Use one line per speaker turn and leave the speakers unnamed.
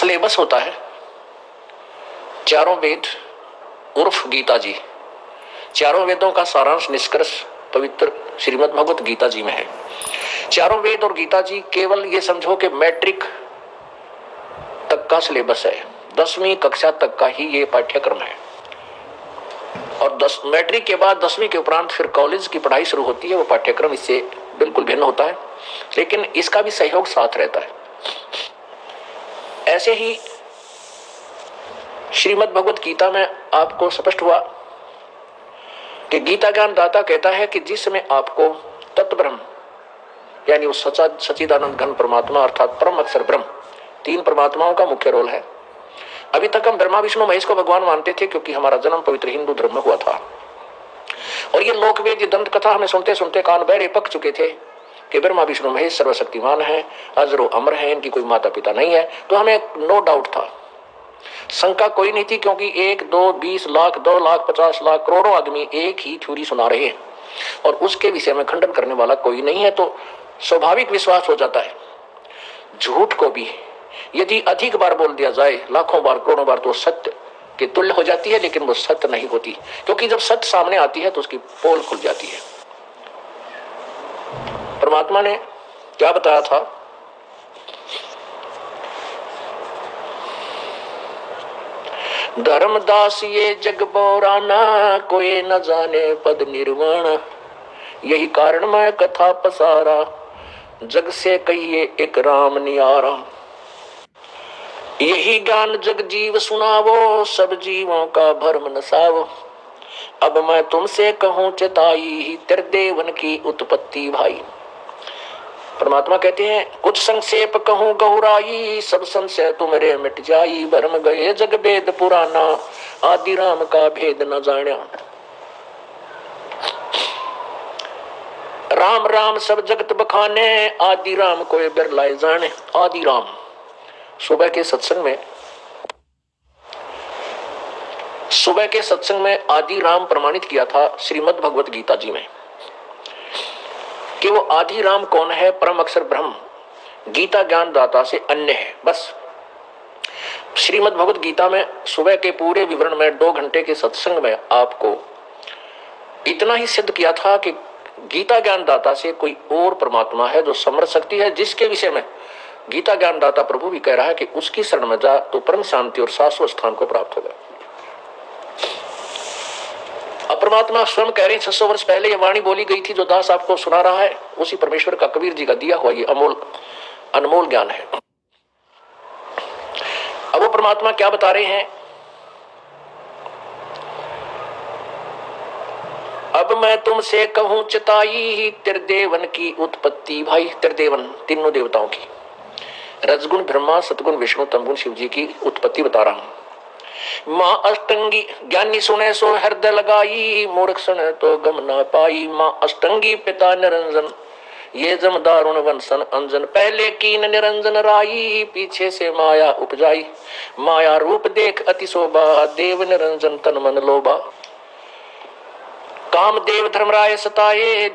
Syllabus होता है चारों वेद उर्फ गीता जी। चारों वेदों का सारांश निष्कर्ष पवित्र श्रीमद् भगवत गीता जी में है। चारों वेद और गीता जी केवल ये समझो कि मैट्रिक तक का सिलेबस है, 10वीं कक्षा तक का ही ये पाठ्यक्रम है। और मैट्रिक के बाद 10वीं के उपरांत फिर कॉलेज की पढ़ाई शुरू होती है। वो पाठ्यक्रम इससे बिल्कुल भिन्न होता है, लेकिन इसका भी सहयोग साथ रहता है। ऐसे ही श्रीमद् भगवत गीता में आपको स्पष्ट हुआ कि गीता ज्ञान दाता कहता है कि जिस समय आपको तत्व ब्रह्म यानी वो सच्चिदानंद घन परमात्मा अर्थात परम अक्षर ब्रह्म, 3 परमात्माओं का मुख्य रोल है। अभी तक हम ब्रह्मा विष्णु महेश को भगवान मानते थे क्योंकि हमारा जन्म पवित्र हिंदू धर्म में हुआ था। और ये लोकवेद ये दंत कथा हमें सुनते सुनते कान बहरे पक चुके थे कि ब्रह्मा विष्णु महेश सर्वशक्तिमान है, अजरो अमर है, इनकी कोई माता पिता नहीं है। तो हमें नो डाउट था, शंका कोई नहीं थी, क्योंकि 1, 2, 20 लाख, 2 लाख, 50 लाख, करोड़ों आदमी एक ही थ्योरी सुना रहे हैं और उसके विषय में खंडन करने वाला कोई नहीं है। तो स्वाभाविक विश्वास हो जाता है। झूठ को भी यदि अधिक बार बोल दिया जाए, लाखों बार, करोड़ों बार, तो सत्य के तुल्य हो जाती है, लेकिन वो सत्य नहीं होती, क्योंकि जब सत्य सामने आती है तो उसकी पोल खुल जाती है। परमात्मा ने क्या बताया था? धर्मदास ये जग बोराना, कोई न जाने पद निर्वाण, यही कारण मैं कथा पसारा, जग से कहिए एक राम नियारा। यही ज्ञान जग जीव सुनावो, सब जीवों का भरम नसावो। अब मैं तुमसे कहूं चिताई, तेरे देवन की उत्पत्ति भाई। परमात्मा कहते हैं कुछ संक्षेप कहूं गहुराई, सब संशय तुम्हारे मिट जाई, भरम गए जग वेद पुराना, आदि राम का भेद न जाना। राम राम सब जगत बखाने, आदि राम कोई बिरलाए जाने। आदि राम सुबह के सत्संग में आदि राम प्रमाणित किया था श्रीमद् भगवत गीता जी में कि वो आदि राम कौन है? परम अक्षर ब्रह्म, गीता ज्ञान दाता से अन्य है। बस श्रीमद् भगवत गीता में सुबह के पूरे विवरण में 2 घंटे के सत्संग में आपको इतना ही सिद्ध किया था कि गीता ज्ञान दाता से कोई और परमात्मा है जो समर्थ शक्ति है, जिसके विषय में गीता ज्ञान दाता प्रभु भी कह रहा है कि उसकी शरण में जा तो परम शांति और शाश्वत स्थान को प्राप्त होगा। अब परमात्मा स्वयं कह रहे हैं 600 वर्ष पहले ये वाणी बोली गई थी जो दास आपको सुना रहा है, उसी परमेश्वर का कबीर जी का दिया हुआ ये अनमोल ज्ञान है। अब वो परमात्मा क्या बता रहे हैं? अब मैं तुमसे कहूं चिताई, तेरे देवन की उत्पत्ति भाई। तेरे देवन तीनों देवताओं की, रजगुण ब्रह्मा, सतगुण विष्णु, तमगुण शिव जी की उत्पत्ति बता रहा हूं। माँ अष्टंगी ज्ञानी सुने सो हृदय लगाई, मूर्ख सुने तो गम ना पाई। माँ अष्टंगी पिता निरंजन, ये जम दारुण वंशन अंजन। पहले कीन निरंजन राई, पीछे से माया उपजाई। माया रूप देख अति शोभा, देव निरंजन तन मन लोभा। काम देव धर्मराय सताए।